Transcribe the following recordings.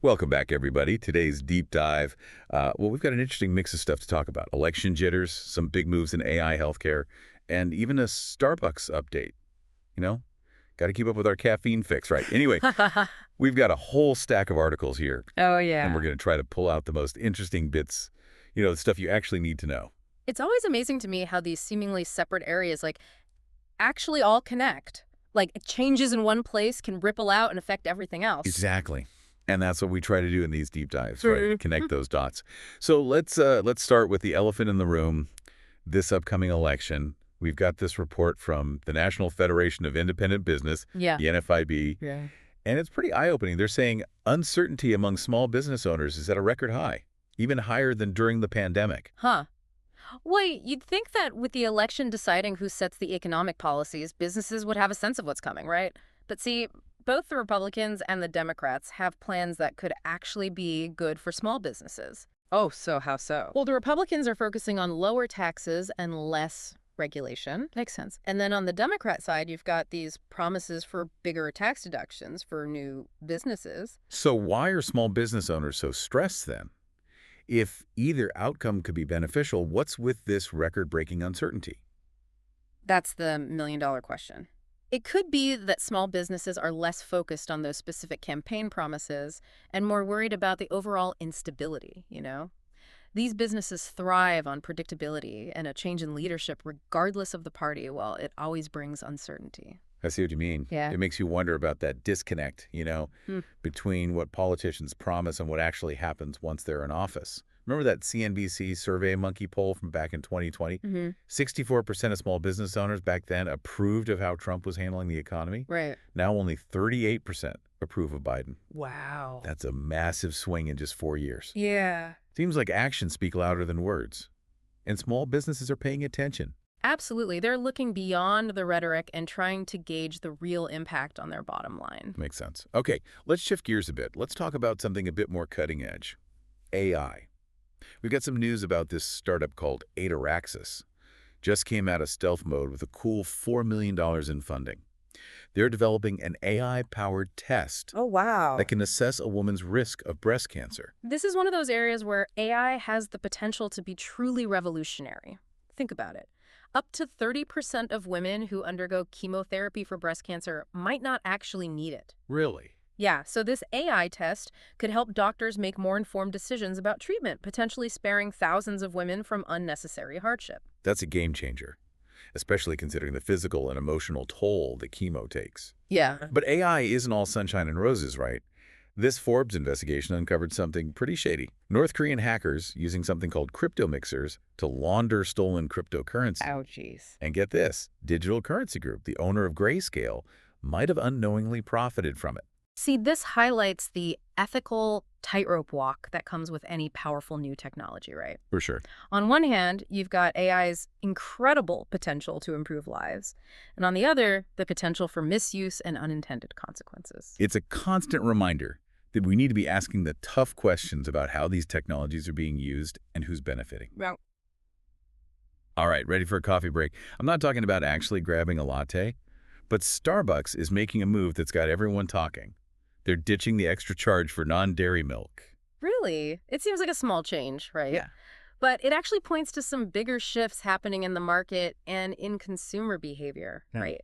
Welcome back, everybody. Today's deep dive. We've got an interesting mix of stuff to talk about. Election jitters, some big moves in AI healthcare, and even a Starbucks update. You know, got to keep up with our caffeine fix, right? Anyway, we've got a whole stack of articles here, Oh, and we're yeah. going to try to pull out the most interesting bits, the stuff you actually need to know. It's always amazing to me how these seemingly separate areas, actually all connect. Like, changes in one place can ripple out and affect everything else. Exactly. And that's what we try to do in these deep dives, right? Mhm. Connect those dots. So let's start with the elephant in the room. This upcoming election, we've got this report from the National Federation of Independent Business, Yeah. the NFIB, Yeah. and it's pretty eye-opening. They're saying uncertainty among small business owners is at a record high, even higher than during the pandemic. Huh. Wait, you'd think that with the election deciding who sets the economic policies, businesses would have a sense of what's coming, right? But see, both the Republicans and the Democrats have plans that could actually be good for small businesses. Oh, so how so? Well, the Republicans are focusing on lower taxes and less regulation. Makes sense. And then on the Democrat side, you've got these promises for bigger tax deductions for new businesses. So why are small business owners so stressed then? If either outcome could be beneficial, what's with this record-breaking uncertainty? That's the million-dollar question. It could be that small businesses are less focused on those specific campaign promises and more worried about the overall instability. These businesses thrive on predictability and a change in leadership regardless of the party, while it always brings uncertainty. I see what you mean. Yeah. It makes you wonder about that disconnect, Hmm. between what politicians promise and what actually happens once they're in office. Remember that CNBC Survey Monkey poll from back in 2020? Mm-hmm. 64% of small business owners back then approved of how Trump was handling the economy. Right. Now only 38% approve of Biden. Wow. That's a massive swing in just 4 years. Yeah. Seems like actions speak louder than words. And small businesses are paying attention. Absolutely. They're looking beyond the rhetoric and trying to gauge the real impact on their bottom line. Makes sense. Okay, let's shift gears a bit. Let's talk about something a bit more cutting edge. AI. We've got some news about this startup called Ataraxis. Just came out of stealth mode with a cool $4 million in funding. They're developing an AI-powered test Oh, wow. that can assess a woman's risk of breast cancer. This is one of those areas where AI has the potential to be truly revolutionary. Think about it. Up to 30% of women who undergo chemotherapy for breast cancer might not actually need it. Really? Yeah, so this AI test could help doctors make more informed decisions about treatment, potentially sparing thousands of women from unnecessary hardship. That's a game changer, especially considering the physical and emotional toll that chemo takes. Yeah. But AI isn't all sunshine and roses, right? This Forbes investigation uncovered something pretty shady. North Korean hackers using something called crypto mixers to launder stolen cryptocurrency. Ouchies. And get this, Digital Currency Group, the owner of Grayscale, might have unknowingly profited from it. See, this highlights the ethical tightrope walk that comes with any powerful new technology, right? For sure. On one hand, you've got AI's incredible potential to improve lives, and on the other, the potential for misuse and unintended consequences. It's a constant reminder that we need to be asking the tough questions about how these technologies are being used and who's benefiting. Well, All right, ready for a coffee break? I'm not talking about actually grabbing a latte, but Starbucks is making a move that's got everyone talking. They're ditching the extra charge for non-dairy milk. Really? It seems like a small change, right? Yeah. But it actually points to some bigger shifts happening in the market and in consumer behavior, Yeah. right?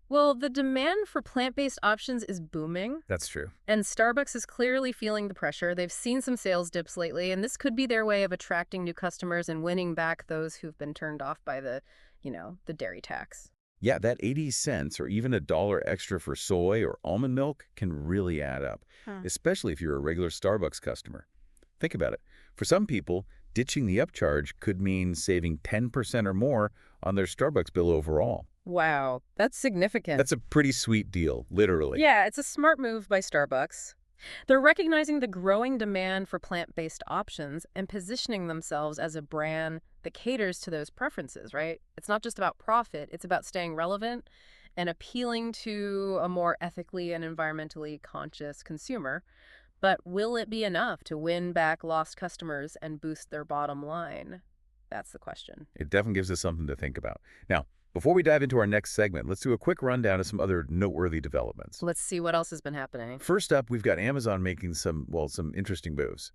Well, the demand for plant-based options is booming, That's true. and Starbucks is clearly feeling the pressure. They've seen some sales dips lately, and this could be their way of attracting new customers and winning back those who've been turned off by the dairy tax. Yeah, that 80 cents or even $1 extra for soy or almond milk can really add up, Huh. especially if you're a regular Starbucks customer. Think about it. For some people, ditching the upcharge could mean saving 10% or more on their Starbucks bill overall. Wow, that's significant. That's a pretty sweet deal, literally. Yeah, it's a smart move by Starbucks. They're recognizing the growing demand for plant-based options and positioning themselves as a brand that caters to those preferences, right? It's not just about profit, it's about staying relevant and appealing to a more ethically and environmentally conscious consumer. But will it be enough to win back lost customers and boost their bottom line? That's the question. It definitely gives us something to think about. Now, Before we dive into our next segment, let's do a quick rundown of some other noteworthy developments. Let's see what else has been happening. First up, we've got Amazon making some interesting moves.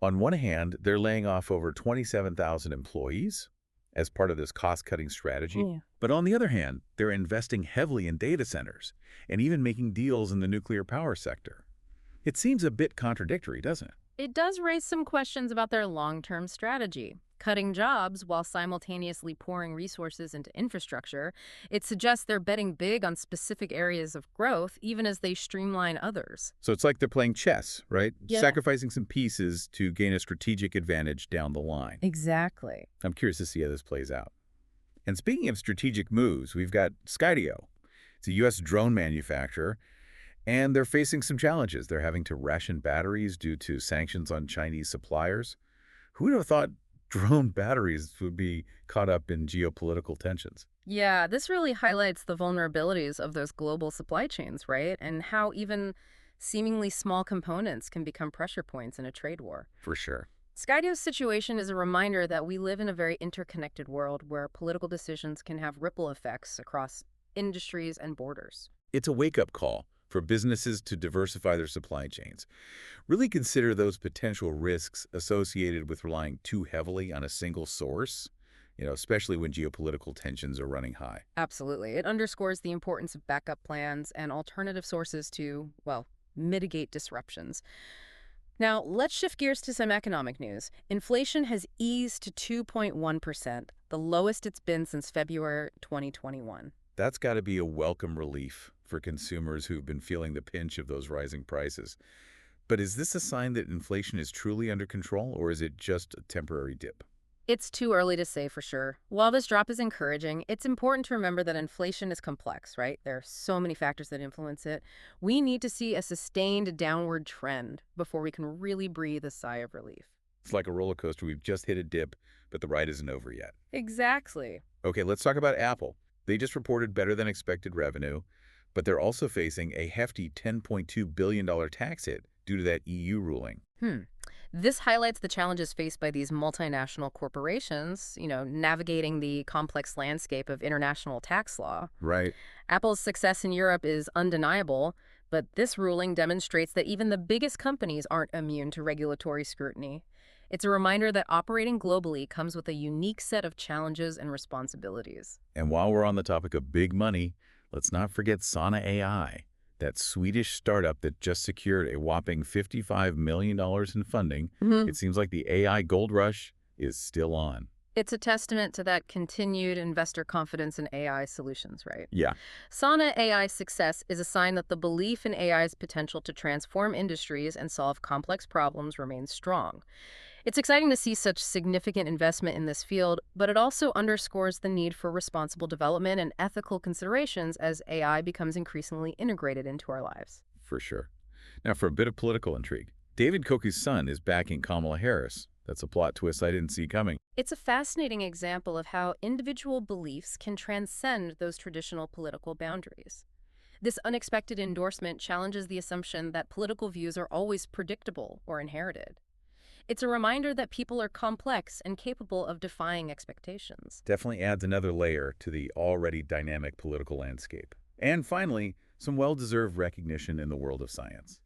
On one hand, they're laying off over 27,000 employees as part of this cost-cutting strategy. Yeah. But on the other hand, they're investing heavily in data centers and even making deals in the nuclear power sector. It seems a bit contradictory, doesn't it? It does raise some questions about their long-term strategy. Cutting jobs while simultaneously pouring resources into infrastructure, it suggests they're betting big on specific areas of growth, even as they streamline others. So it's like they're playing chess, right? Yeah. Sacrificing some pieces to gain a strategic advantage down the line. Exactly. I'm curious to see how this plays out. And speaking of strategic moves, we've got Skydio. It's a U.S. drone manufacturer, and they're facing some challenges. They're having to ration batteries due to sanctions on Chinese suppliers. Who would have thought drone batteries would be caught up in geopolitical tensions? Yeah, this really highlights the vulnerabilities of those global supply chains, right? And how even seemingly small components can become pressure points in a trade war. For sure. Skydio's situation is a reminder that we live in a very interconnected world where political decisions can have ripple effects across industries and borders. It's a wake-up call for businesses to diversify their supply chains. Really consider those potential risks associated with relying too heavily on a single source, especially when geopolitical tensions are running high. Absolutely. It underscores the importance of backup plans and alternative sources to, well, mitigate disruptions. Now, let's shift gears to some economic news. Inflation has eased to 2.1%, the lowest it's been since February 2021. That's got to be a welcome relief for consumers who've been feeling the pinch of those rising prices. But is this a sign that inflation is truly under control, or is it just a temporary dip? It's too early to say for sure. While this drop is encouraging, it's important to remember that inflation is complex, right? There are so many factors that influence it. We need to see a sustained downward trend before we can really breathe a sigh of relief. It's like a roller coaster. We've just hit a dip, but the ride isn't over yet. Exactly. Okay, let's talk about Apple. They just reported better than expected revenue, but they're also facing a hefty $10.2 billion tax hit due to that EU ruling. This highlights the challenges faced by these multinational corporations, navigating the complex landscape of international tax law. Right. Apple's success in Europe is undeniable, but this ruling demonstrates that even the biggest companies aren't immune to regulatory scrutiny. It's a reminder that operating globally comes with a unique set of challenges and responsibilities. And while we're on the topic of big money, let's not forget Sana AI, that Swedish startup that just secured a whopping $55 million in funding. It seems like the AI gold rush is still on. It's a testament to that continued investor confidence in AI solutions, right? Yeah. Sana AI's success is a sign that the belief in AI's potential to transform industries and solve complex problems remains strong. It's exciting to see such significant investment in this field, but it also underscores the need for responsible development and ethical considerations as AI becomes increasingly integrated into our lives. For sure. Now, for a bit of political intrigue, David Koch's son is backing Kamala Harris. That's a plot twist I didn't see coming. It's a fascinating example of how individual beliefs can transcend those traditional political boundaries. This unexpected endorsement challenges the assumption that political views are always predictable or inherited. It's a reminder that people are complex and capable of defying expectations. Definitely adds another layer to the already dynamic political landscape. And finally, some well-deserved recognition in the world of science.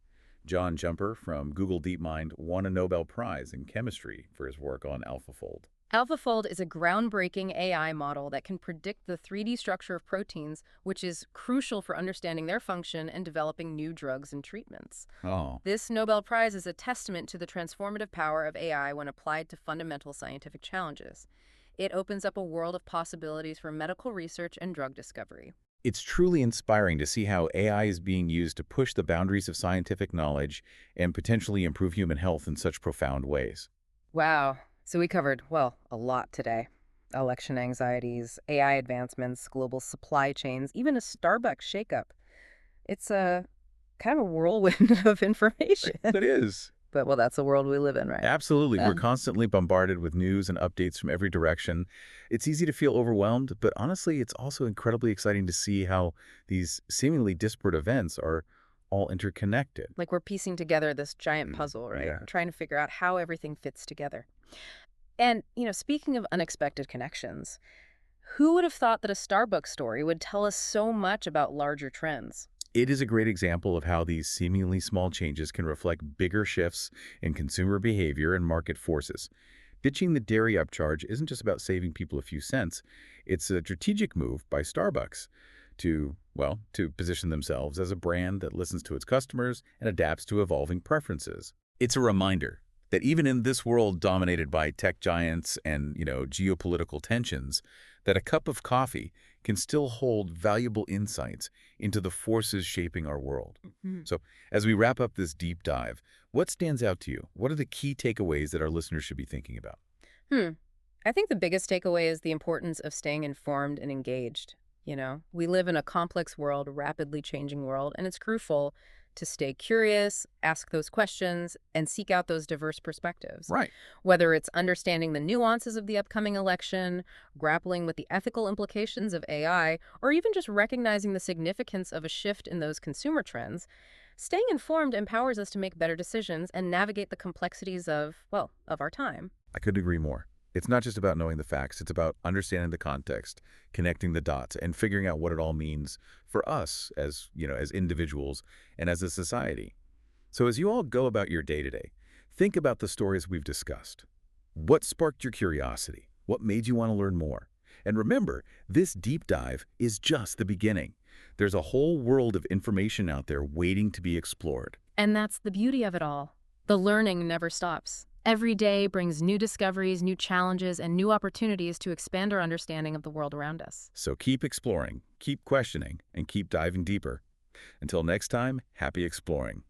John Jumper from Google DeepMind won a Nobel Prize in chemistry for his work on AlphaFold. AlphaFold is a groundbreaking AI model that can predict the 3D structure of proteins, which is crucial for understanding their function and developing new drugs and treatments. Oh, This Nobel Prize is a testament to the transformative power of AI when applied to fundamental scientific challenges. It opens up a world of possibilities for medical research and drug discovery. it's truly inspiring to see how AI is being used to push the boundaries of scientific knowledge and potentially improve human health in such profound ways. Wow. So we covered, well, a lot today. Election anxieties, AI advancements, global supply chains, even a Starbucks shakeup. It's a kind of a whirlwind of information. It is. But, well, that's the world we live in, right? Absolutely. We're Um, constantly bombarded with news and updates from every direction. It's easy to feel overwhelmed, but honestly, it's also incredibly exciting to see how these seemingly disparate events are all interconnected. Like we're piecing together this giant puzzle, right? Yeah. Trying to figure out how everything fits together. And, speaking of unexpected connections, Who would have thought that a Starbucks story would tell us so much about larger trends? It is a great example of how these seemingly small changes can reflect bigger shifts in consumer behavior and market forces. Ditching the dairy upcharge isn't just about saving people a few cents. It's a strategic move by Starbucks to position themselves as a brand that listens to its customers and adapts to evolving preferences. It's a reminder that even in this world dominated by tech giants and, geopolitical tensions, that a cup of coffee can still hold valuable insights into the forces shaping our world. Mhm. So, as we wrap up this deep dive, what stands out to you? What are the key takeaways that our listeners should be thinking about? Hmm. I think the biggest takeaway is the importance of staying informed and engaged. We live in a complex world, rapidly changing world, and it's crucial to stay curious, ask those questions, and seek out those diverse perspectives. Right. Whether it's understanding the nuances of the upcoming election, grappling with the ethical implications of AI, or even just recognizing the significance of a shift in those consumer trends, staying informed empowers us to make better decisions and navigate the complexities of our time. I couldn't agree more. It's not just about knowing the facts, it's about understanding the context, connecting the dots, and figuring out what it all means for us as individuals and as a society. So as you all go about your day today, think about the stories we've discussed. What sparked your curiosity? What made you want to learn more? And remember, this deep dive is just the beginning. There's a whole world of information out there waiting to be explored. And that's the beauty of it all. The learning never stops. Every day brings new discoveries, new challenges, and new opportunities to expand our understanding of the world around us. So keep exploring, keep questioning, and keep diving deeper. Until next time, happy exploring.